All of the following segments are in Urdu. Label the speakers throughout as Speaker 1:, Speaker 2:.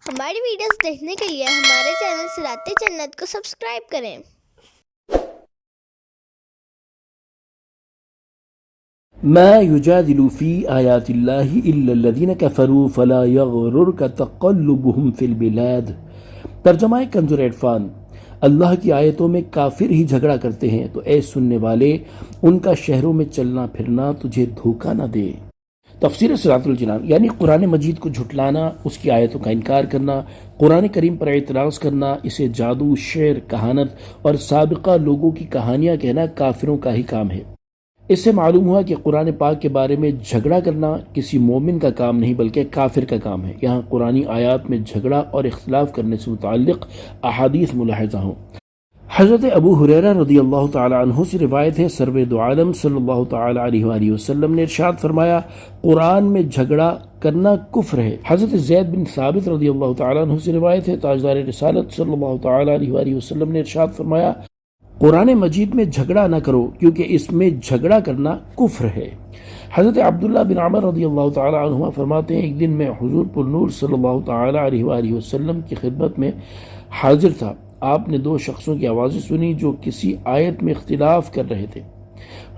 Speaker 1: ہماری ویڈیوز دیکھنے کے لیے ہمارے چینل صراط جنت کو سبسکرائب کریں۔
Speaker 2: ما يجادل في آيات الله إلا الذين كفروا فلا يغررك تقلبهم في البلاد۔ ترجمہ کنز العرفان۔ اللہ کی آیتوں میں کافر ہی جھگڑا کرتے ہیں تو اے سننے والے ان کا شہروں میں چلنا پھرنا تجھے دھوکہ نہ دے۔ تفسیر صراط الجنان یعنی قرآن مجید کو جھٹلانا، اس کی آیتوں کا انکار کرنا، قرآن کریم پر اعتراض کرنا، اسے جادو، شعر، کہانت اور سابقہ لوگوں کی کہانیاں کہنا کافروں کا ہی کام ہے۔ اس سے معلوم ہوا کہ قرآن پاک کے بارے میں جھگڑا کرنا کسی مومن کا کام نہیں بلکہ کافر کا کام ہے۔ یہاں قرآنی آیات میں جھگڑا اور اختلاف کرنے سے متعلق احادیث ملاحظہ ہوں۔ حضرت ابو ہریرہ رضی اللہ تعالی عنہ سے روایت ہے، سرور دو عالم صلی اللہ تعالی علیہ وآلہ وسلم نے ارشاد فرمایا، قرآن میں جھگڑا کرنا کفر ہے۔ حضرت زید بن ثابت رضی اللہ تعالی عنہ سے روایت ہے، تاجدار رسالت صلی اللہ تعالی علیہ وآلہ وسلم نے ارشاد فرمایا، قرآن مجید میں جھگڑا نہ کرو کیونکہ اس میں جھگڑا کرنا کفر ہے۔ حضرت عبداللہ بن عمر رضی اللہ تعالی عنہما فرماتے ہیں، ایک دن میں حضور پر نور صلی اللہ تعالی علیہ وآلہ وسلم کی خدمت میں حاضر تھا۔ آپ نے دو شخصوں کی آوازیں سنی جو کسی آیت میں اختلاف کر رہے تھے۔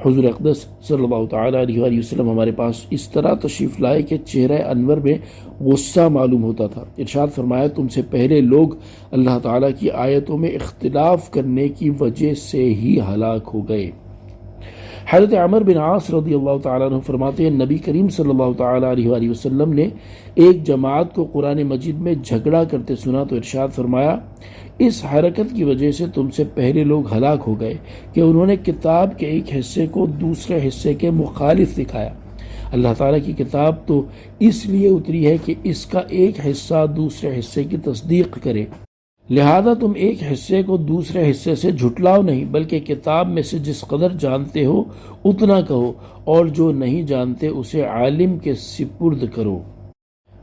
Speaker 2: حضور اقدس صلی اللہ تعالی علیہ وآلہ وسلم ہمارے پاس اس طرح تشریف لائے کہ چہرہ انور میں غصہ معلوم ہوتا تھا۔ ارشاد فرمایا، تم سے پہلے لوگ اللہ تعالیٰ کی آیتوں میں اختلاف کرنے کی وجہ سے ہی ہلاک ہو گئے۔ حضرت عمر بن عاص رضی اللہ تعالیٰ عنہ فرماتے ہیں، نبی کریم صلی اللہ تعالیٰ علیہ وآلہ وسلم نے ایک جماعت کو قرآن مجید میں جھگڑا کرتے سنا تو ارشاد فرمایا، اس حرکت کی وجہ سے تم سے پہلے لوگ ہلاک ہو گئے کہ انہوں نے کتاب کے ایک حصے کو دوسرے حصے کے مخالف دکھایا۔ اللہ تعالیٰ کی کتاب تو اس لیے اتری ہے کہ اس کا ایک حصہ دوسرے حصے کی تصدیق کرے، لہذا تم ایک حصے کو دوسرے حصے سے جھٹلاؤ نہیں بلکہ کتاب میں سے جس قدر جانتے ہو اتنا کہو، اور جو نہیں جانتے اسے عالم کے سپرد کرو۔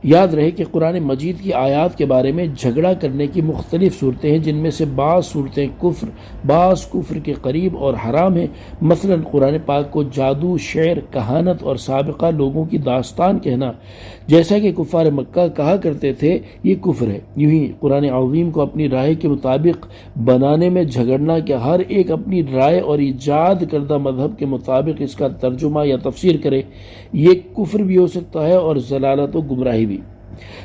Speaker 2: یاد رہے کہ قرآن مجید کی آیات کے بارے میں جھگڑا کرنے کی مختلف صورتیں ہیں، جن میں سے بعض صورتیں کفر، بعض کفر کے قریب اور حرام ہیں۔ مثلا قرآن پاک کو جادو، شعر، کہانت اور سابقہ لوگوں کی داستان کہنا، جیسا کہ کفار مکہ کہا کرتے تھے، یہ کفر ہے۔ یوں ہی قرآن عظیم کو اپنی رائے کے مطابق بنانے میں جھگڑنا کہ ہر ایک اپنی رائے اور ایجاد کردہ مذہب کے مطابق اس کا ترجمہ یا تفسیر کرے، یہ کفر بھی ہو سکتا ہے اور ضلالت و گمراہی بھی۔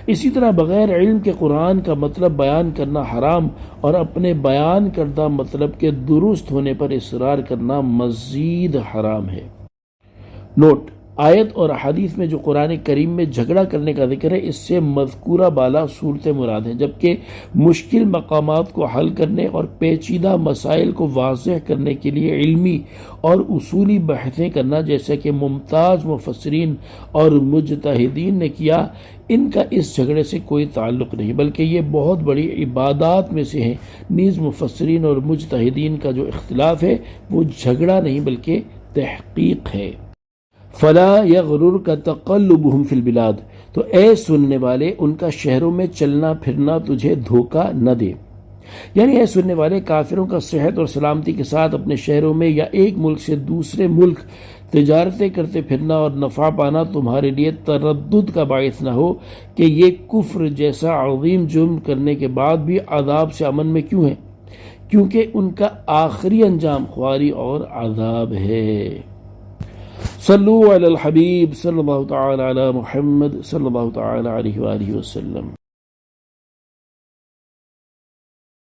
Speaker 2: اسی طرح بغیر علم کے قرآن کا مطلب بیان کرنا حرام اور اپنے بیان کردہ مطلب کے درست ہونے پر اصرار کرنا مزید حرام ہے۔ نوٹ: آیت اور حدیث میں جو قرآن کریم میں جھگڑا کرنے کا ذکر ہے، اس سے مذکورہ بالا صورتیں مراد ہیں، جبکہ مشکل مقامات کو حل کرنے اور پیچیدہ مسائل کو واضح کرنے کے لیے علمی اور اصولی بحثیں کرنا، جیسا کہ ممتاز مفسرین اور مجتہدین نے کیا، ان کا اس جھگڑے سے کوئی تعلق نہیں، بلکہ یہ بہت بڑی عبادات میں سے ہیں۔ نیز مفسرین اور مجتہدین کا جو اختلاف ہے وہ جھگڑا نہیں بلکہ تحقیق ہے۔ فلا یغررک تقلبهم فی البلاد، تو اے سننے والے ان کا شہروں میں چلنا پھرنا تجھے دھوکہ نہ دے، یعنی اے سننے والے کافروں کا صحت اور سلامتی کے ساتھ اپنے شہروں میں یا ایک ملک سے دوسرے ملک تجارتیں کرتے پھرنا اور نفع پانا تمہارے لیے تردد کا باعث نہ ہو کہ یہ کفر جیسا عظیم جرم کرنے کے بعد بھی عذاب سے امن میں کیوں ہیں، کیونکہ ان کا آخری انجام خواری اور عذاب ہے۔ صلو علی الحبیب صلی اللہ تعالی علی محمد صلی اللہ تعالی علیہ وآلہ وسلم۔